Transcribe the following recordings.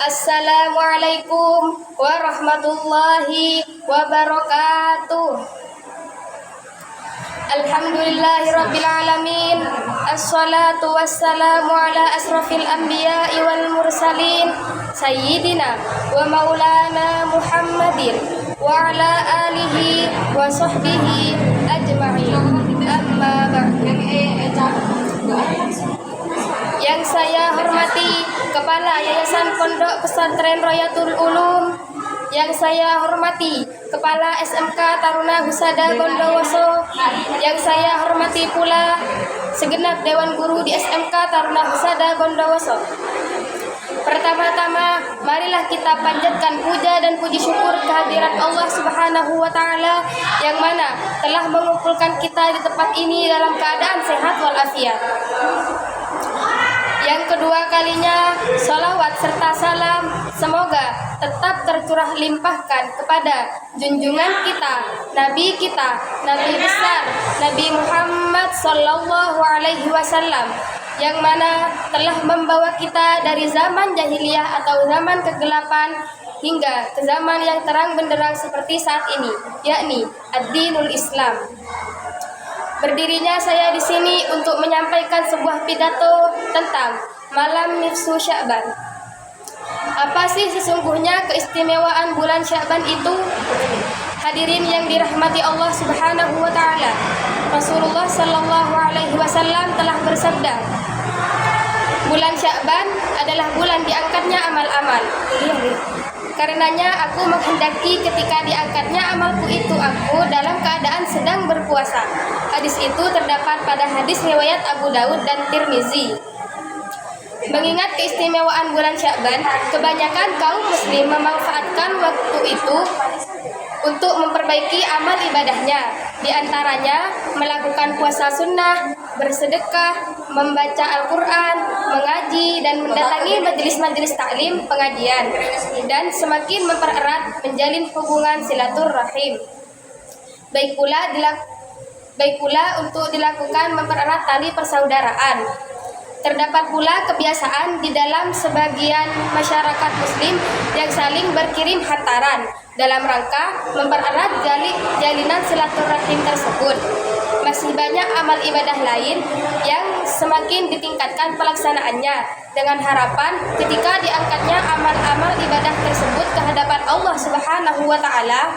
Assalamualaikum warahmatullahi wabarakatuh. Alhamdulillahi alamin. Assalatu wassalamu ala asrafil anbiya'i wal mursalin sayyidina wa maulana Muhammadin wa ala alihi wa sahbihi ajma'in. Amma ba'du. Yang saya hormati Kepala Yayasan Pondok Pesantren Royatul Ulum, yang saya hormati Kepala SMK Taruna Husada Bondowoso, yang saya hormati pula segenap Dewan Guru di SMK Taruna Husada Bondowoso. Pertama-tama, marilah kita panjatkan puja dan puji syukur kehadirat Allah Subhanahu wa Ta'ala yang mana telah mengumpulkan kita di tempat ini dalam keadaan sehat walafiat. Yang kedua kalinya, salawat serta salam semoga tetap tercurah limpahkan kepada junjungan kita, Nabi besar, Nabi Muhammad Sallallahu Alaihi Wasallam, yang mana telah membawa kita dari zaman jahiliyah atau zaman kegelapan hingga ke zaman yang terang benderang seperti saat ini, yakni ad-dinul Islam. Berdirinya saya di sini untuk menyampaikan sebuah pidato tentang malam nisfu Sya'ban. Apa sih sesungguhnya keistimewaan bulan Sya'ban itu? Hadirin yang dirahmati Allah Subhanahu wa Ta'ala, Rasulullah Sallallahu Alaihi Wasallam telah bersabda, bulan Sya'ban adalah bulan diangkatnya amal-amal. Karenanya aku menghendaki ketika diangkatnya amalku itu aku dalam keadaan sedang berpuasa. Hadis itu terdapat pada hadis riwayat Abu Daud dan Tirmizi. Mengingat keistimewaan bulan Sya'ban, kebanyakan kaum muslim memanfaatkan waktu itu untuk memperbaiki amal ibadahnya, di antaranya melakukan puasa sunnah, bersedekah, membaca Al-Quran, mengaji, dan mendatangi majelis-majelis taklim pengajian, dan semakin mempererat menjalin hubungan silaturahim. Baik pula untuk dilakukan mempererat tali persaudaraan. Terdapat pula kebiasaan di dalam sebagian masyarakat muslim yang saling berkirim hantaran dalam rangka mempererat jalinan silaturahim tersebut. Masih banyak amal ibadah lain yang semakin ditingkatkan pelaksanaannya dengan harapan ketika diangkatnya amal-amal ibadah tersebut ke hadapan Allah Subhanahu wa Ta'ala,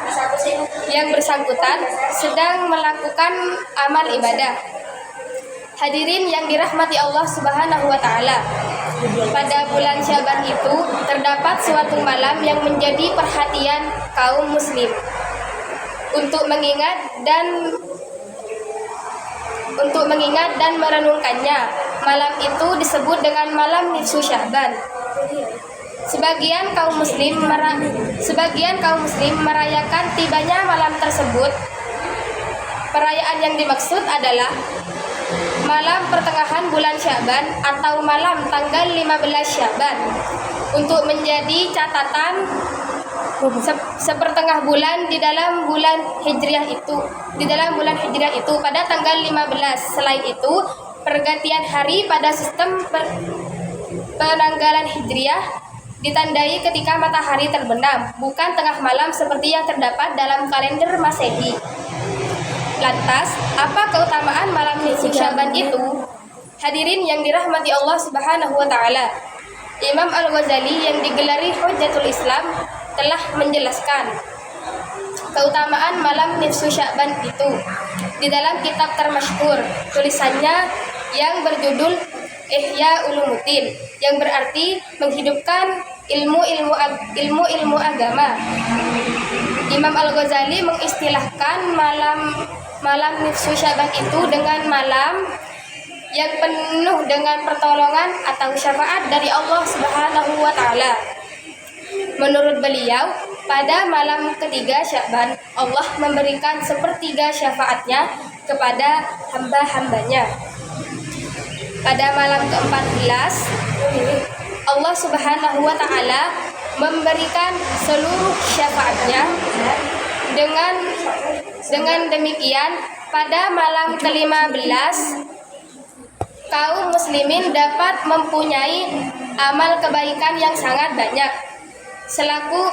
yang bersangkutan sedang melakukan amal ibadah. Hadirin yang dirahmati Allah Subhanahu wa Ta'ala, pada bulan Sya'ban itu terdapat suatu malam yang menjadi perhatian kaum muslim untuk mengingat dan merenungkannya. Malam itu disebut dengan malam nisfu Sya'ban. Sebagian kaum muslim merayakan tibanya malam tersebut. Perayaan yang dimaksud adalah malam pertengahan bulan Sya'ban atau malam tanggal 15 Sya'ban, untuk menjadi catatan sepertengah bulan di dalam bulan Hijriah itu pada tanggal 15. Selain itu, pergantian hari pada sistem penanggalan Hijriah ditandai ketika matahari terbenam, bukan tengah malam seperti yang terdapat dalam kalender Masehi. Lantas, apa keutamaan malam nisfu Sya'ban itu? Hadirin yang dirahmati Allah Subhanahu wa Ta'ala, Imam Al-Ghazali yang digelari Hujjatul Islam telah menjelaskan keutamaan malam nisfu Sya'ban itu di dalam kitab termasyhur tulisannya yang berjudul Ihya Ulumuddin, yang berarti menghidupkan ilmu agama. Imam Al-Ghazali mengistilahkan malam nisfu Sya'ban itu dengan malam yang penuh dengan pertolongan atau syafaat dari Allah Subhanahu wa Ta'ala. Menurut beliau, pada malam ketiga Sya'ban, Allah memberikan sepertiga syafaatnya kepada hamba-hambanya. Pada malam ke-14, Allah Subhanahu wa Ta'ala memberikan seluruh syafaatnya. Dengan demikian, pada malam ke-15 kaum muslimin dapat mempunyai amal kebaikan yang sangat banyak, selaku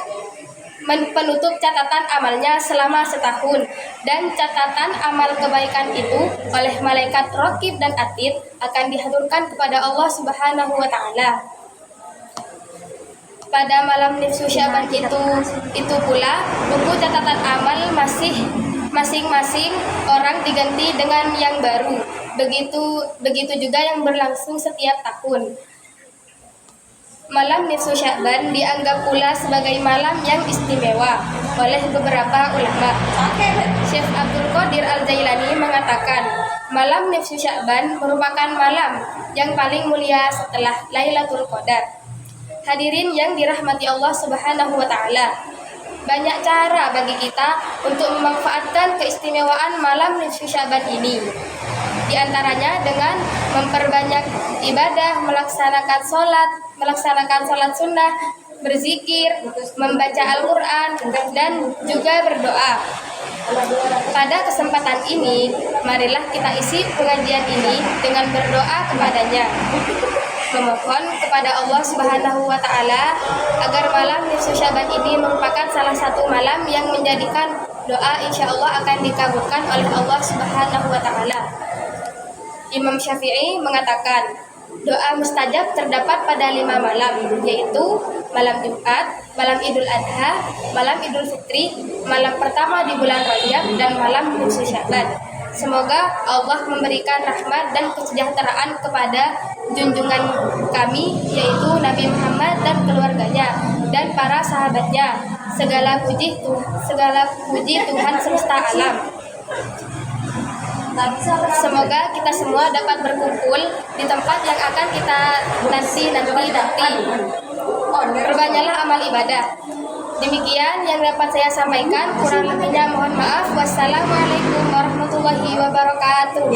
penutup catatan amalnya selama setahun, dan catatan amal kebaikan itu oleh malaikat Raqib dan Atid akan dihaturkan kepada Allah Subhanahu wa Ta'ala. Pada malam nisfu Sya'ban itu pula buku catatan amal masing-masing orang diganti dengan yang baru. Begitu juga yang berlangsung setiap tahun. Malam nisfu Sya'ban dianggap pula sebagai malam yang istimewa oleh beberapa ulama. Syekh Abdul Qadir Al-Jailani mengatakan, malam nisfu Sya'ban merupakan malam yang paling mulia setelah Lailatul Qadar. Hadirin yang dirahmati Allah Subhanahu wa Ta'ala, banyak cara bagi kita untuk memanfaatkan keistimewaan malam nisfu Sya'ban ini. Di antaranya dengan memperbanyak ibadah, melaksanakan sholat sunnah, berzikir, membaca Al-Quran, dan juga berdoa. Pada kesempatan ini, marilah kita isi pengajian ini dengan berdoa kepadanya, memohon kepada Allah Subhanahu wa Ta'ala agar malam nisfu Sya'ban ini merupakan salah satu malam yang menjadikan doa insya Allah akan dikabulkan oleh Allah Subhanahu wa Ta'ala. Imam Syafi'i mengatakan, doa mustajab terdapat pada 5 malam, yaitu malam Jumat, malam Idul Adha, malam Idul Fitri, malam pertama di bulan Rajab, dan malam nisfu Sya'ban. Semoga Allah memberikan rahmat dan kesejahteraan kepada junjungan kami, yaitu Nabi Muhammad dan keluarganya dan para sahabatnya. Segala puji Tuhan semesta alam. Semoga kita semua dapat berkumpul di tempat yang akan kita nanti. Perbanyaklah amal ibadah. Demikian yang dapat saya sampaikan, kurang lebihnya mohon maaf. Wassalamualaikum warahmatullahi wabarakatuh.